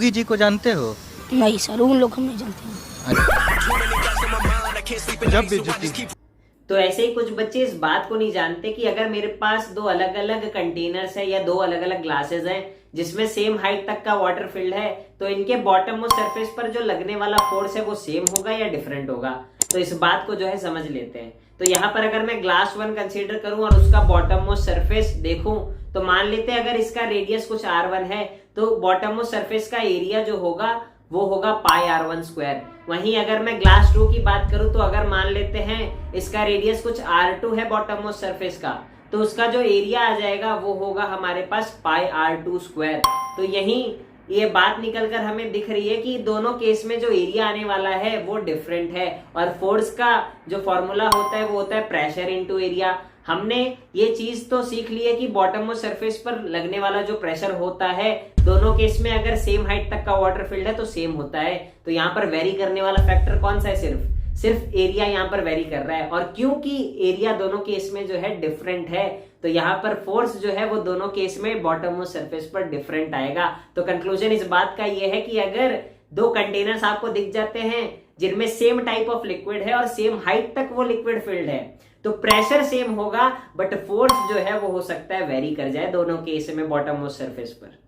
योगी जी को जानते हो? नहीं सर, उन लोग हम नहीं जानते हैं। जब बेइज्जती। तो ऐसे ही कुछ बच्चे इस बात को नहीं जानते कि अगर मेरे पास दो अलग अलग कंटेनर्स है या दो अलग अलग ग्लासेस हैं जिसमें सेम हाइट तक का वाटर फिल्ड है, तो इनके बॉटम मोस्ट सरफेस पर जो लगने वाला फोर्स है वो सेम होगा या डिफरेंट होगा। तो इस बात को जो है समझ लेते हैं। तो यहाँ पर अगर मैं ग्लास 1 कंसीडर करूं और उसका बॉटम मोस्ट सरफेस देखूं, तो मान लेते हैं अगर इसका रेडियस कुछ r1 है तो बॉटम मोस्ट सरफेस का एरिया जो होगा वो होगा पाई r1 स्क्वायर। वहीं अगर मैं ग्लास 2 की बात करूं तो अगर मान लेते हैं इसका रेडियस कुछ r2 है बॉटम मोस्ट सरफेस का, तो उसका जो एरिया आ जाएगा वो होगा हमारे पास पाई r2 स्क्वायर। तो यही ये बात निकल कर हमें दिख रही है कि दोनों केस में जो एरिया आने वाला है वो डिफरेंट है। और फोर्स का जो फॉर्मूला होता है वो होता है प्रेशर इनटू एरिया। हमने ये चीज तो सीख ली है कि बॉटम मोस्ट सरफेस पर लगने वाला जो प्रेशर होता है दोनों केस में अगर सेम हाइट तक का वाटर फील्ड है तो सेम होता है। तो यहाँ पर वेरी करने वाला फैक्टर कौन सा है? सिर्फ एरिया यहाँ पर वेरी कर रहा है। और क्योंकि एरिया दोनों केस में जो है डिफरेंट है तो यहाँ पर फोर्स जो है वो दोनों केस में बॉटम मोस्ट सरफेस पर डिफरेंट आएगा। तो कंक्लूजन इस बात का ये है कि अगर दो कंटेनर्स आपको दिख जाते हैं जिनमें सेम टाइप ऑफ लिक्विड है और सेम हाइट तक वो लिक्विड फिल्ड है तो प्रेशर सेम होगा, बट फोर्स जो है वो हो सकता है वेरी कर जाए दोनों केस में बॉटम मोस्ट सरफेस पर।